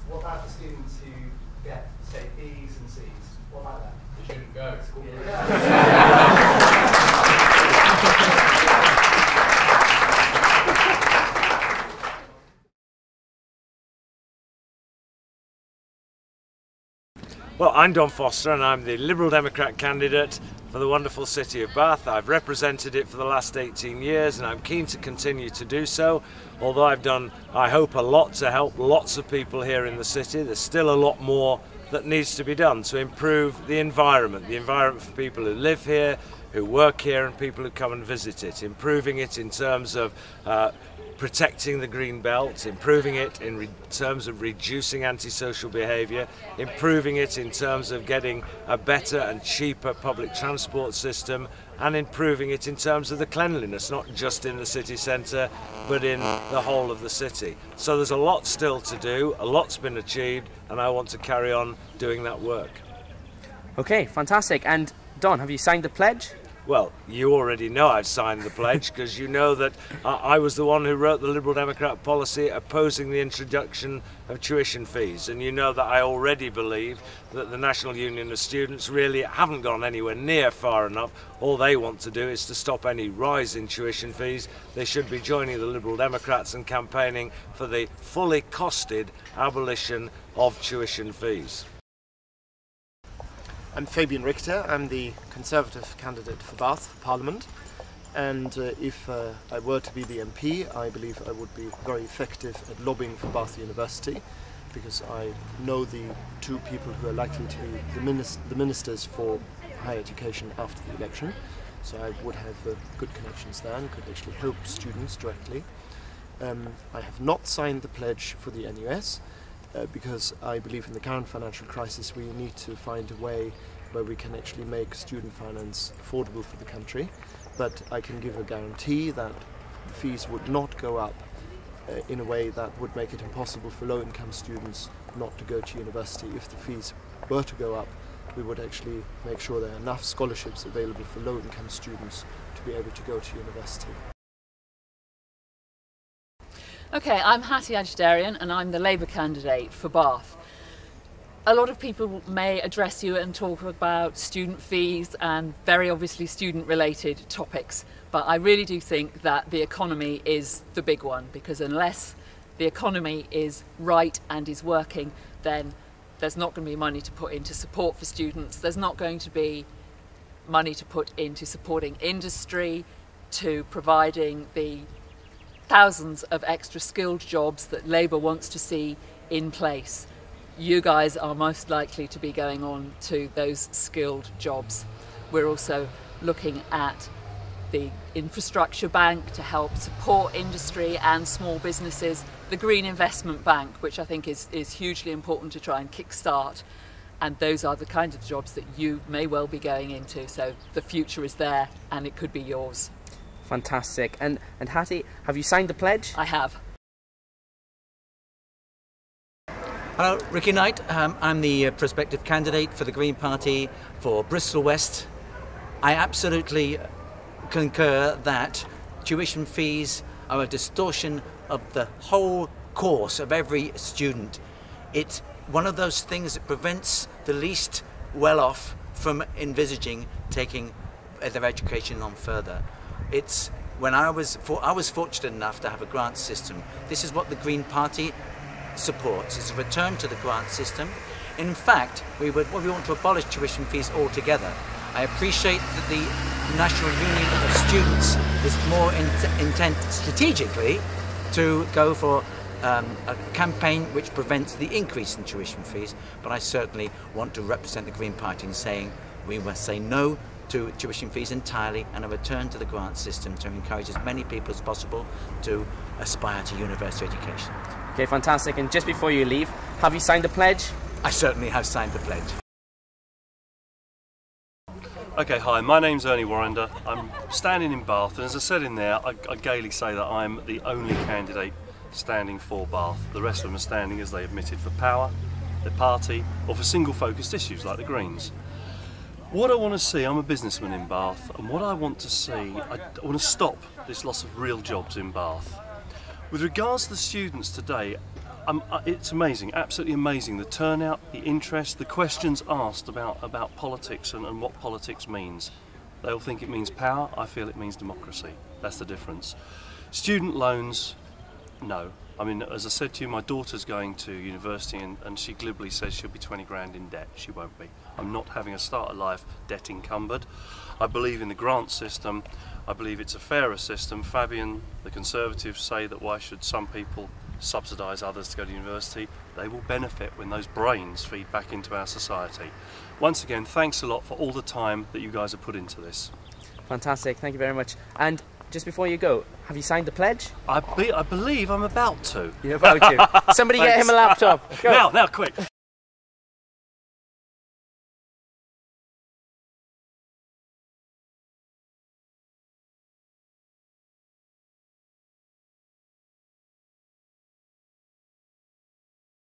What about the students who get, say, B's and C's? What about that? They shouldn't go. Well, I'm Don Foster and I'm the Liberal Democrat candidate for the wonderful city of Bath. I've represented it for the last 18 years and I'm keen to continue to do so. Although I've done, I hope, a lot to help lots of people here in the city, there's still a lot more that needs to be done to improve the environment for people who live here, who work here and people who come and visit it, improving it in terms of protecting the green belt, improving it in terms of reducing antisocial behaviour, improving it in terms of getting a better and cheaper public transport system, and improving it in terms of the cleanliness, not just in the city centre, but in the whole of the city. So there's a lot still to do, a lot's been achieved, and I want to carry on doing that work. Okay, fantastic. And Don, have you signed the pledge? Well, you already know I've signed the pledge because you know that I was the one who wrote the Liberal Democrat policy opposing the introduction of tuition fees, and you know that I already believe that the National Union of Students really haven't gone anywhere near far enough. All they want to do is to stop any rise in tuition fees. They should be joining the Liberal Democrats and campaigning for the fully costed abolition of tuition fees. I'm Fabian Richter. I'm the Conservative candidate for Bath for Parliament, and if I were to be the MP, I believe I would be very effective at lobbying for Bath University, because I know the two people who are likely to be the ministers for higher education after the election, so I would have good connections there and could actually help students directly. I have not signed the pledge for the NUS, because I believe in the current financial crisis we need to find a way where we can actually make student finance affordable for the country. But I can give a guarantee that the fees would not go up in a way that would make it impossible for low-income students not to go to university. If the fees were to go up, we would actually make sure there are enough scholarships available for low-income students to be able to go to university. Okay, I'm Hattie Ajderian and I'm the Labour candidate for Bath. A lot of people may address you and talk about student fees and very obviously student-related topics, but I really do think that the economy is the big one, because unless the economy is right and is working, then there's not going to be money to put into support for students, there's not going to be money to put into supporting industry, to providing the thousands of extra skilled jobs that Labour wants to see in place. You guys are most likely to be going on to those skilled jobs. We're also looking at the infrastructure bank to help support industry and small businesses, the Green Investment Bank, which I think is hugely important to try and kickstart, and those are the kinds of jobs that you may well be going into, so the future is there and it could be yours. Fantastic. And Hattie, have you signed the pledge? I have. Hello, Ricky Knight. I'm the prospective candidate for the Green Party for Bristol West. I absolutely concur that tuition fees are a distortion of the whole course of every student. It's one of those things that prevents the least well-off from envisaging taking their education on further. It's when I was fortunate enough to have a grant system. This is what the Green Party supports, is a return to the grant system. In fact, we want to abolish tuition fees altogether. I appreciate that the National Union of Students is more intent strategically to go for a campaign which prevents the increase in tuition fees, but I certainly want to represent the Green Party in saying we must say no to tuition fees entirely and a return to the grant system to encourage as many people as possible to aspire to university education. Okay, fantastic. And just before you leave, have you signed the pledge? I certainly have signed the pledge. Okay, hi, my name's Ernie Warrender. I'm standing in Bath, and as I said in there, I gaily say that I'm the only candidate standing for Bath. The rest of them are standing, as they admitted, for power, their party, or for single-focused issues like the Greens. What I want to see, I'm a businessman in Bath, and what I want to see, I want to stop this loss of real jobs in Bath. With regards to the students today, It's amazing, absolutely amazing. The turnout, the interest, the questions asked about politics and what politics means. They all think it means power. I feel it means democracy. That's the difference. Student loans, no. I mean, as I said to you, my daughter's going to university and she glibly says she'll be 20 grand in debt. She won't be. I'm not having a start of life debt encumbered. I believe in the grant system. I believe it's a fairer system. Fabian, the Conservatives, say that why should some people subsidise others to go to university? They will benefit when those brains feed back into our society. Once again, thanks a lot for all the time that you guys have put into this. Fantastic, thank you very much. And just before you go, have you signed the pledge? I believe I'm about to. You're about to. Somebody get him a laptop. Go. Now, quick.